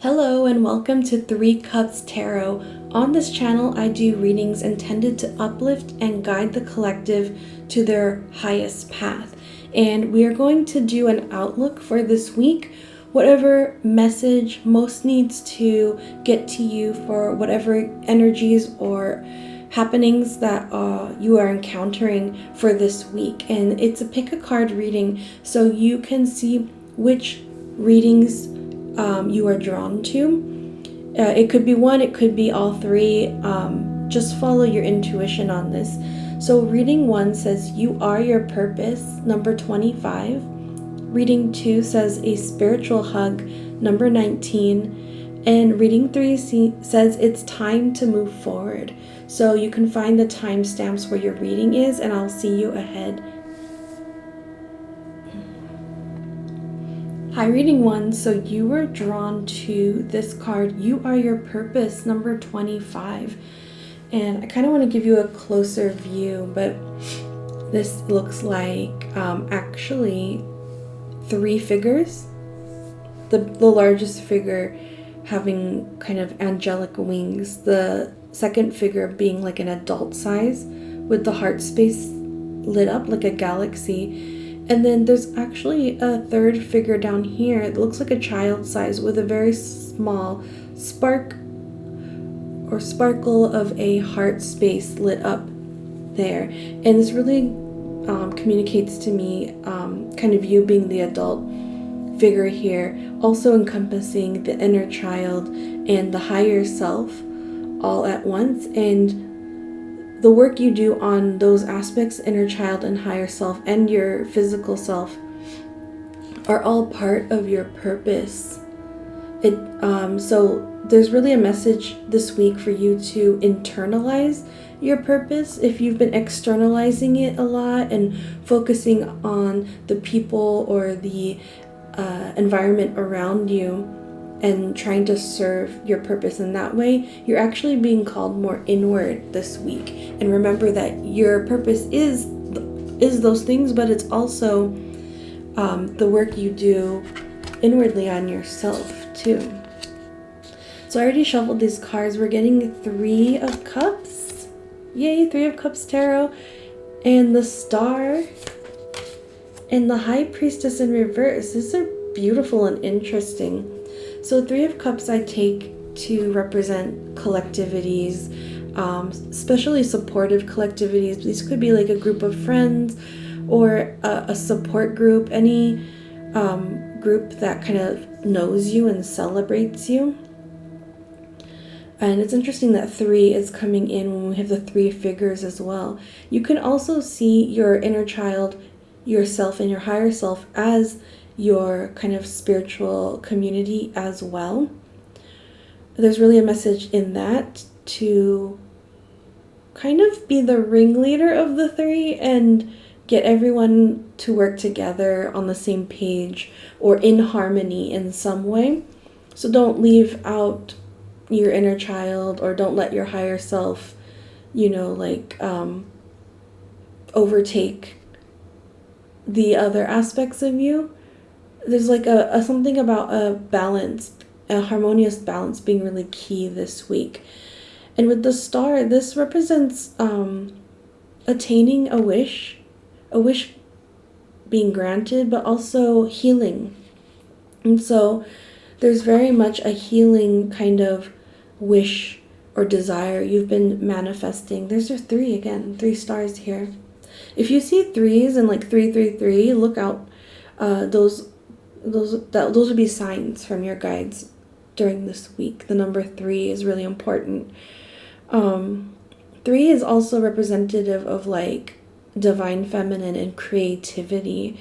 Hello and welcome to Three Cups Tarot. On this channel, I do readings intended to uplift and guide the collective to their highest path. And we are going to do an outlook for this week, whatever message most needs to get to you for whatever energies or happenings that you are encountering for this week. And it's a pick a card reading, so you can see which readings you are drawn to. It could be one, it could be all three. Just follow your intuition on this. So reading 1 says you are your purpose, number 25. Reading 2 says a spiritual hug, number 19. And reading 3 says it's time to move forward. So you can find the timestamps where your reading is, and I'll see you ahead. Hi, reading 1. So you were drawn to this card. You are your purpose, number 25. And I kind of want to give you a closer view, but this looks like actually 3 figures. The largest figure having kind of angelic wings. The second figure being like an adult size with the heart space lit up like a galaxy. And then there's actually a third figure down here. It looks like a child size with a very small sparkle of a heart space lit up there. And this really communicates to me kind of you being the adult figure here, also encompassing the inner child and the higher self all at once. And the work you do on those aspects, inner child and higher self, and your physical self, are all part of your purpose. So there's really a message this week for you to internalize your purpose. If you've been externalizing it a lot and focusing on the people or the environment around you and trying to serve your purpose in that way, you're actually being called more inward this week. And remember that your purpose is those things, but it's also the work you do inwardly on yourself too. So I already shuffled these cards. We're getting 3 of Cups. Yay, 3 of Cups Tarot. And the Star and the High Priestess in reverse. These are beautiful and interesting. So 3 of Cups I take to represent collectivities, especially supportive collectivities. These could be like a group of friends or a support group, any group that kind of knows you and celebrates you. And it's interesting that 3 is coming in when we have the 3 figures as well. You can also see your inner child, yourself, and your higher self as your kind of spiritual community as well. There's really a message in that to kind of be the ringleader of the 3 and get everyone to work together on the same page or in harmony in some way. So don't leave out your inner child, or don't let your higher self, overtake the other aspects of you. There's like a something about a balance, a harmonious balance being really key this week. And with the Star, this represents attaining a wish being granted, but also healing. And so there's very much a healing kind of wish or desire you've been manifesting. There's your 3 again, 3 stars here. If you see 3s and like 333, look out. Those would be signs from your guides during this week. The number 3 is really important. 3 is also representative of like divine feminine and creativity.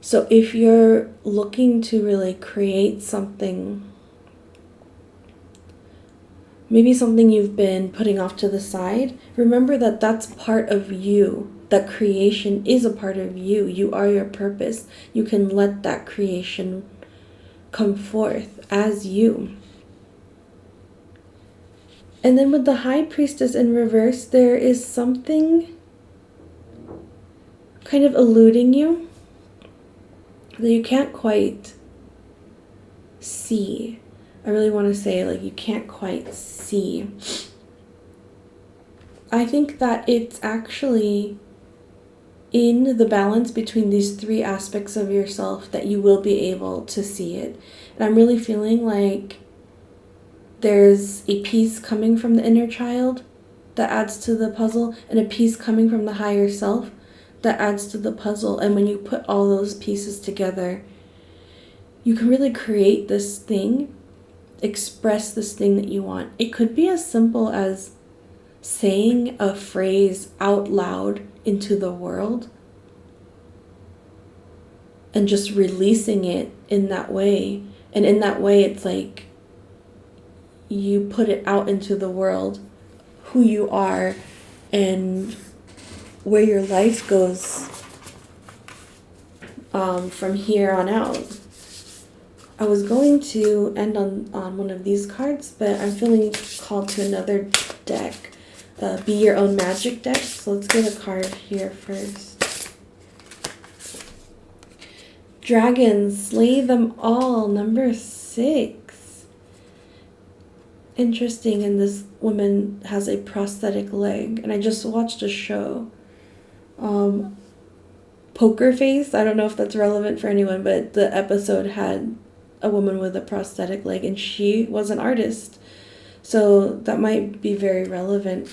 So if you're looking to really create something, maybe something you've been putting off to the side, remember that that's part of you. That creation is a part of you. You are your purpose. You can let that creation come forth as you. And then with the High Priestess in reverse, there is something kind of eluding you that you can't quite see. I really want to say, like, you can't quite see. I think that it's actually in the balance between these three aspects of yourself that you will be able to see it. And I'm really feeling like there's a piece coming from the inner child that adds to the puzzle, and a piece coming from the higher self that adds to the puzzle. And when you put all those pieces together, you can really create this thing, express this thing that you want. It could be as simple as saying a phrase out loud into the world and just releasing it in that way. And in that way, it's like you put it out into the world, who you are and where your life goes from here on out. I was going to end on one of these cards, but I'm feeling called to another deck. Be Your Own Magic deck. So let's get a card here first. Dragons, slay them all, number 6. Interesting, and this woman has a prosthetic leg, and I just watched a show. Poker Face, I don't know if that's relevant for anyone, but the episode had a woman with a prosthetic leg, and she was an artist. So that might be very relevant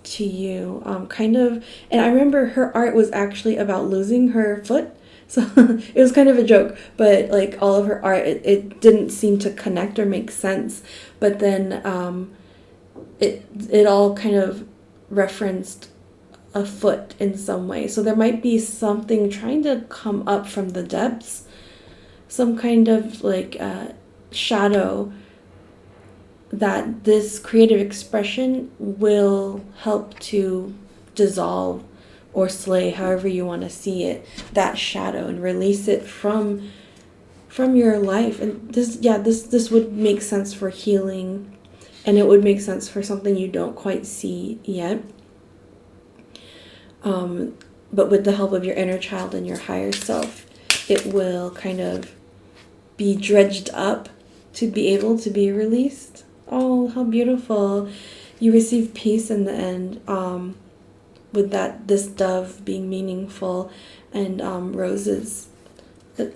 to you. And I remember her art was actually about losing her foot. So it was kind of a joke, but like all of her art, it didn't seem to connect or make sense. But then it all kind of referenced a foot in some way. So there might be something trying to come up from the depths, some kind of like shadow that this creative expression will help to dissolve or slay, however you want to see it, that shadow, and release it from your life. And this would make sense for healing, and it would make sense for something you don't quite see yet. But with the help of your inner child and your higher self, it will kind of be dredged up to be able to be released. Oh, how beautiful. You receive peace in the end, with this dove being meaningful, and roses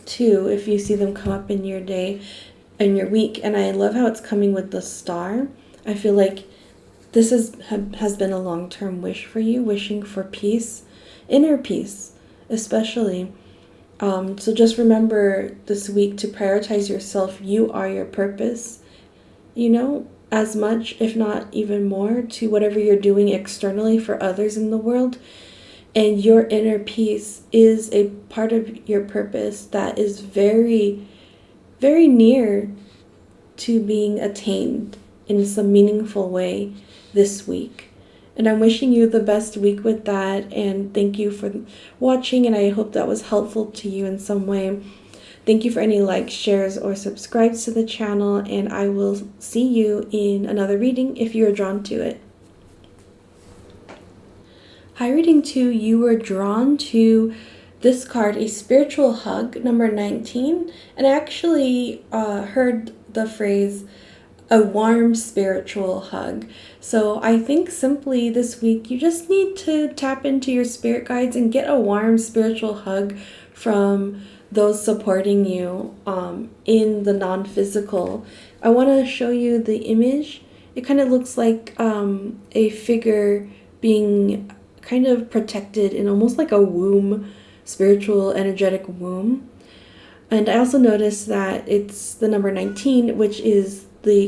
too, if you see them come up in your day, in your week. And I love how it's coming with the star. I feel like this has been a long-term wish for you, wishing for peace, inner peace especially. So just remember this week to prioritize yourself. You are your purpose, as much, if not even more, to whatever you're doing externally for others in the world. And your inner peace is a part of your purpose that is very, very near to being attained in some meaningful way this week. And I'm wishing you the best week with that, and thank you for watching, and I hope that was helpful to you in some way. Thank you for any likes, shares, or subscribes to the channel, and I will see you in another reading if you are drawn to it. Hi, reading 2, you were drawn to this card, a spiritual hug, number 19, and I actually heard the phrase, a warm spiritual hug. So I think simply this week you just need to tap into your spirit guides and get a warm spiritual hug from those supporting you in the non-physical. I want to show you the image. It kind of looks like a figure being kind of protected in almost like a womb, spiritual energetic womb. And I also noticed that it's the number 19, which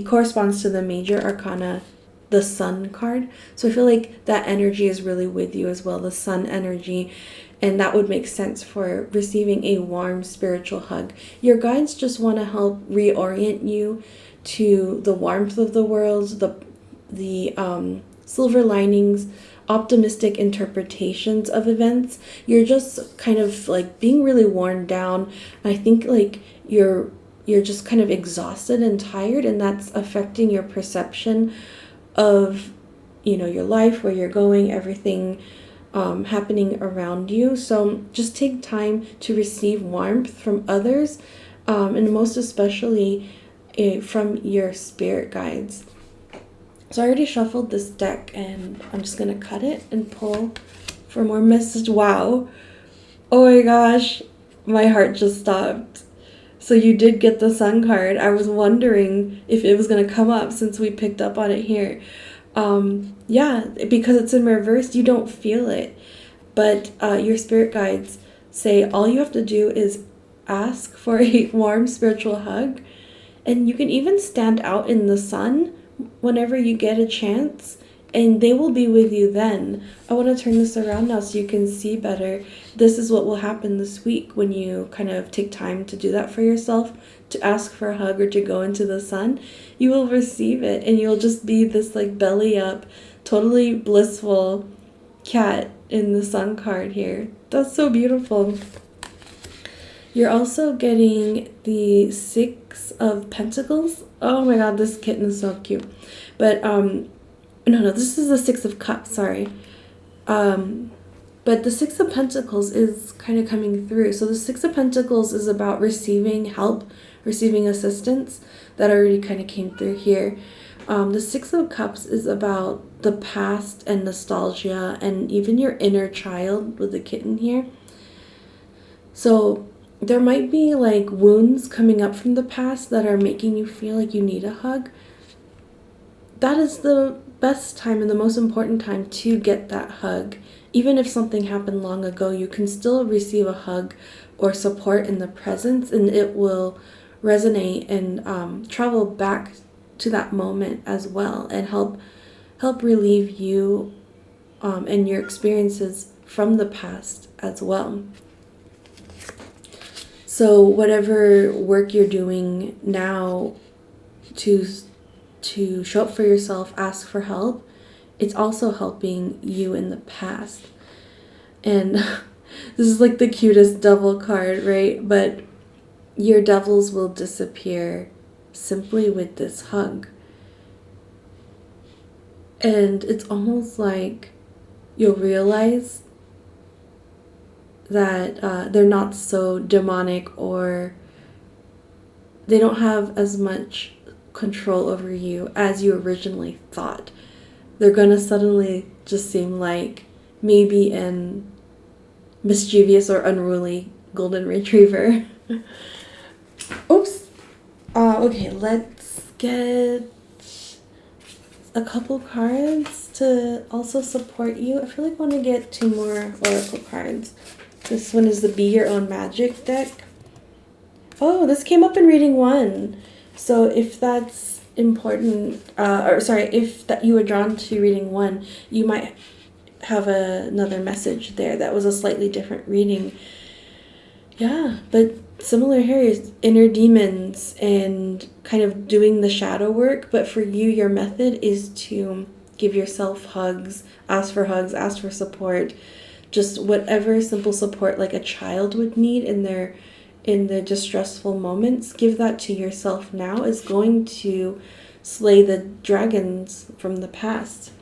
corresponds to the major arcana, the sun card. So I feel like that energy is really with you as well, the sun energy. And that would make sense for receiving a warm spiritual hug. Your guides just want to help reorient you to the warmth of the world, the silver linings, optimistic interpretations of events. You're just kind of like being really worn down. I think like you're just kind of exhausted and tired, and that's affecting your perception of your life, where you're going, everything happening around you. So just take time to receive warmth from others, and most especially from your spirit guides. So I already shuffled this deck, and I'm just going to cut it and pull for more message. Wow. Oh my gosh. My heart just stopped. So you did get the Sun card. I was wondering if it was going to come up since we picked up on it here. Yeah, because it's in reverse, you don't feel it. But your spirit guides say all you have to do is ask for a warm spiritual hug. And you can even stand out in the sun whenever you get a chance, and they will be with you then. I want to turn this around now so you can see better. This is what will happen this week when you kind of take time to do that for yourself, to ask for a hug or to go into the sun. You will receive it, and you'll just be this like belly up, totally blissful cat in the Sun card here. That's so beautiful. You're also getting the Six of Pentacles. Oh my god, this kitten is so cute. But no, this is the Six of Cups, sorry. But the Six of Pentacles is kind of coming through. So the Six of Pentacles is about receiving help, receiving assistance. That already kind of came through here. The Six of Cups is about the past and nostalgia and even your inner child with the kitten here. So there might be like wounds coming up from the past that are making you feel like you need a hug. That is the best time and the most important time to get that hug. Even if something happened long ago, you can still receive a hug or support in the presence, and it will resonate and travel back to that moment as well, and help relieve you and your experiences from the past as well. So whatever work you're doing now to show up for yourself, ask for help, it's also helping you in the past. And this is like the cutest devil card, right? But your devils will disappear simply with this hug. And it's almost like you'll realize that they're not so demonic, or they don't have as much control over you as you originally thought. They're gonna suddenly just seem like maybe an mischievous or unruly golden retriever. Oops. Okay, let's get a couple cards to also support you. I feel like I want to get 2 more oracle cards. This one is the Be Your Own Magic deck. Oh, this came up in reading 1. So if that's important, if that you were drawn to reading 1, you might have another message there that was a slightly different reading. Yeah, but similar here is inner demons and kind of doing the shadow work. But for you, your method is to give yourself hugs, ask for support, just whatever simple support like a child would need in the distressful moments. Give that to yourself now, is going to slay the dragons from the past.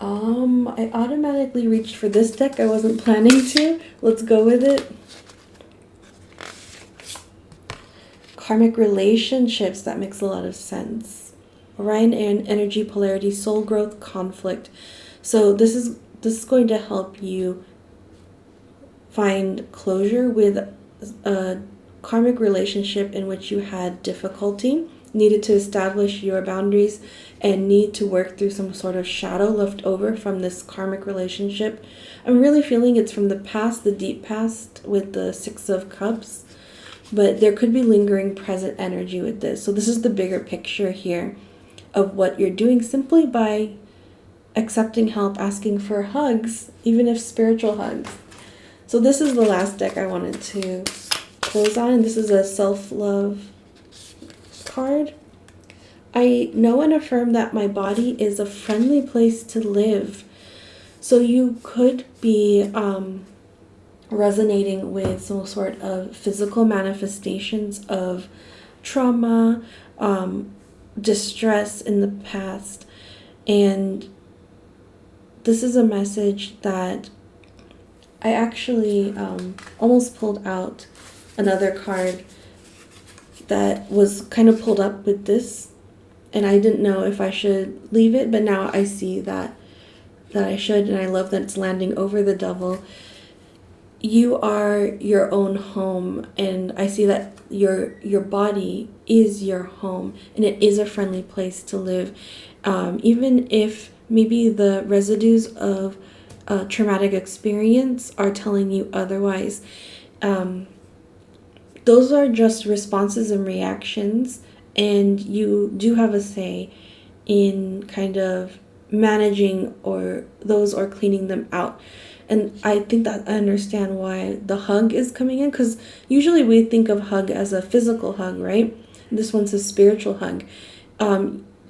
I automatically reached for this deck. I wasn't planning to. Let's go with it. Karmic relationships, that makes a lot of sense. Orion and energy polarity, soul growth, conflict. So this is going to help you find closure with a karmic relationship in which you had difficulty, needed to establish your boundaries, and need to work through some sort of shadow left over from this karmic relationship. I'm really feeling it's from the past, the deep past, with the Six of Cups, but there could be lingering present energy with this. So this is the bigger picture here of what you're doing simply by accepting help, asking for hugs, even if spiritual hugs. So this is the last deck I wanted to close on, and this is a self-love card. I know and affirm that my body is a friendly place to live. So you could be resonating with some sort of physical manifestations of trauma, distress in the past. And this is a message that I actually almost pulled out another card that was kind of pulled up with this, and I didn't know if I should leave it, but now I see that I should, and I love that it's landing over the devil. You are your own home, and I see that your body is your home, and it is a friendly place to live, even if maybe the residues of a traumatic experience are telling you otherwise. Those are just responses and reactions, and you do have a say in kind of managing or cleaning them out. And I think that I understand why the hug is coming in, because usually we think of hug as a physical hug, right? This one's a spiritual hug.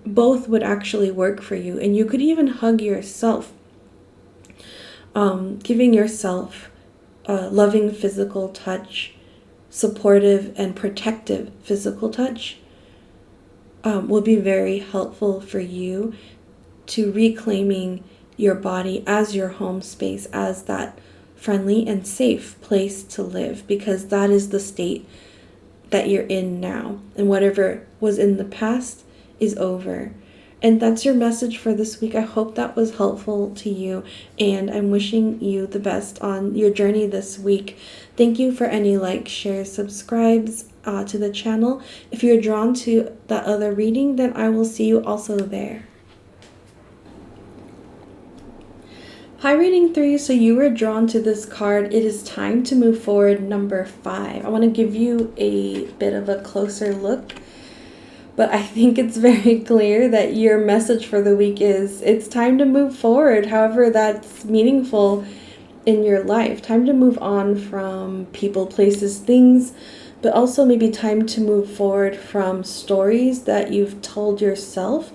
Both would actually work for you, and you could even hug yourself, giving yourself a loving physical touch, supportive and protective physical touch, will be very helpful for you to reclaiming your body as your home space, as that friendly and safe place to live, because that is the state that you're in now, and whatever was in the past is over. And that's your message for this week. I hope that was helpful to you, and I'm wishing you the best on your journey this week. Thank you for any likes, shares, subscribes to the channel. If you're drawn to that other reading, then I will see you also there. Hi, reading 3. So you were drawn to this card. It is time to move forward, number 5. I want to give you a bit of a closer look, but I think it's very clear that your message for the week is it's time to move forward, however that's meaningful in your life. Time to move on from people, places, things, but also maybe time to move forward from stories that you've told yourself.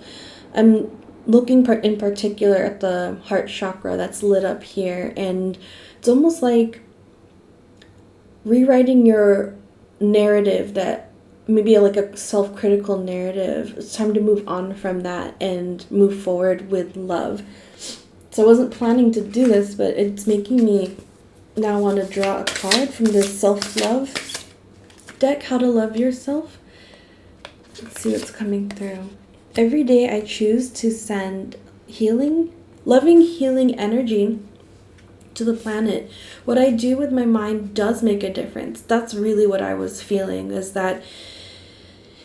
I'm looking in particular at the heart chakra that's lit up here, and it's almost like rewriting your narrative, that maybe like a self-critical narrative. It's time to move on from that and move forward with love. So I wasn't planning to do this, but it's making me now want to draw a card from this self-love deck, How to Love Yourself. Let's see what's coming through. Every day I choose to send loving healing energy to the planet. What I do with my mind does make a difference. That's really what I was feeling, is that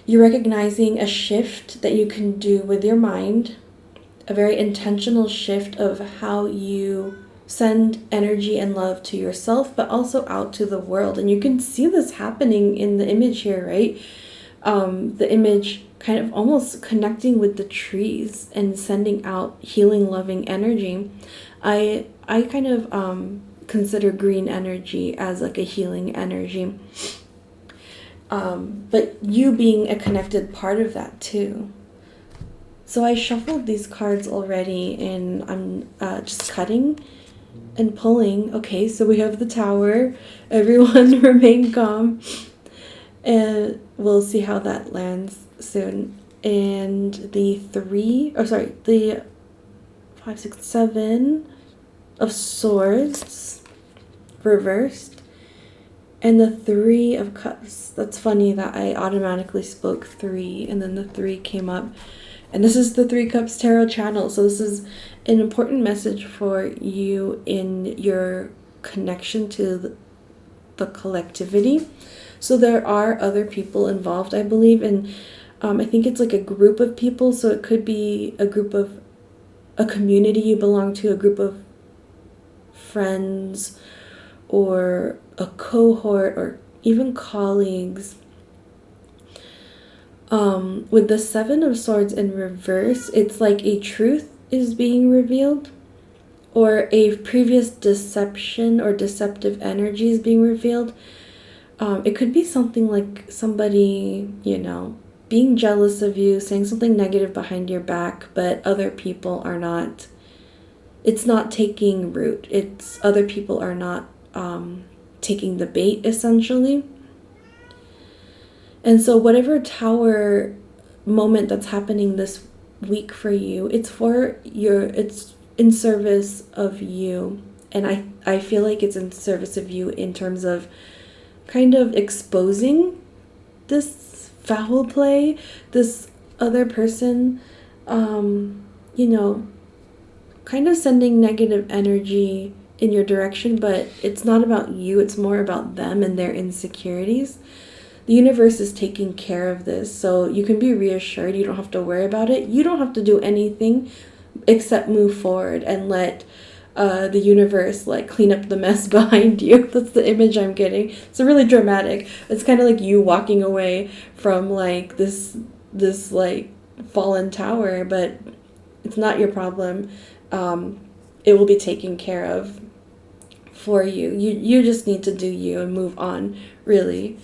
you're recognizing a shift that you can do with your mind, a very intentional shift of how you send energy and love to yourself, but also out to the world. And you can see this happening in the image here, right? The image kind of almost connecting with the trees and sending out healing, loving energy. I kind of consider green energy as like a healing energy. But you being a connected part of that too. So I shuffled these cards already, and I'm just cutting and pulling. Okay, so we have the Tower. Everyone remain calm. And we'll see how that lands soon. And the 5, 6, 7 of Swords reversed. And the 3 of Cups. That's funny that I automatically spoke 3 and then the 3 came up. And this is the 3 Cups Tarot channel. So this is an important message for you in your connection to the collectivity. So there are other people involved, I believe, and I think it's like a group of people. So it could be a community you belong to, a group of friends, or a cohort, or even colleagues. With the 7 of Swords in reverse, it's like a truth is being revealed, or a previous deception or deceptive energy is being revealed. It could be something like somebody, being jealous of you, saying something negative behind your back, but other people are not. It's not taking root. It's other people are not taking the bait, essentially. And so whatever Tower moment that's happening this week for you, it's in service of you. And I feel like it's in service of you in terms of kind of exposing this foul play, this other person, you know, kind of sending negative energy in your direction, but it's not about you, it's more about them and their insecurities. The universe is taking care of this, so you can be reassured. You don't have to worry about it. You don't have to do anything except move forward and let the universe like clean up the mess behind you. That's the image I'm getting. It's really dramatic. It's kind of like you walking away from like this like fallen tower, but it's not your problem. It will be taken care of for you. You just need to do you and move on, really.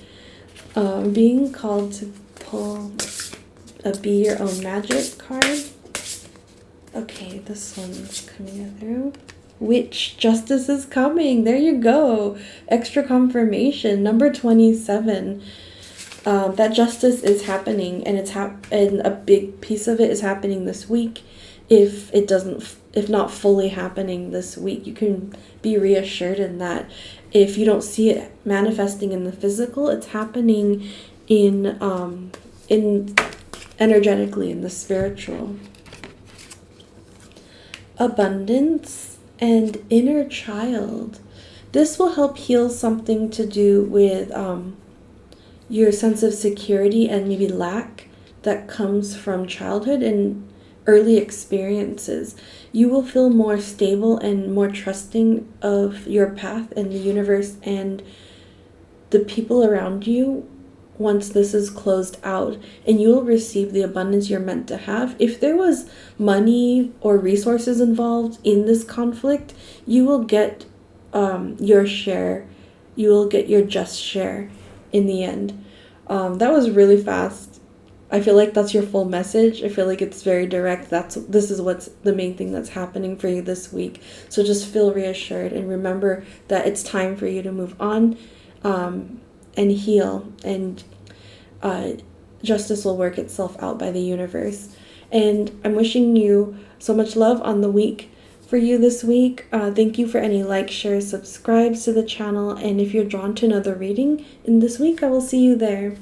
Being called to pull a Be Your Own Magic card. Okay, this one's coming through. Which justice is coming? There you go. Extra confirmation. Number 27. That justice is happening, and and a big piece of it is happening this week. If not fully happening this week, you can be reassured in that. If you don't see it manifesting in the physical, it's happening in energetically in the spiritual. Abundance and inner child. This will help heal something to do with your sense of security and maybe lack that comes from childhood and early experiences. You will feel more stable and more trusting of your path and the universe and the people around you once this is closed out, and you will receive the abundance you're meant to have. If there was money or resources involved in this conflict, you will get your share. You will get your just share in the end. That was really fast. I feel like that's your full message. I feel like it's very direct. This is what's the main thing that's happening for you this week. So just feel reassured and remember that it's time for you to move on and heal, and justice will work itself out by the universe. And I'm wishing you so much love on the week for you this week. Thank you for any likes, shares, subscribes to the channel, and if you're drawn to another reading in this week, I will see you there.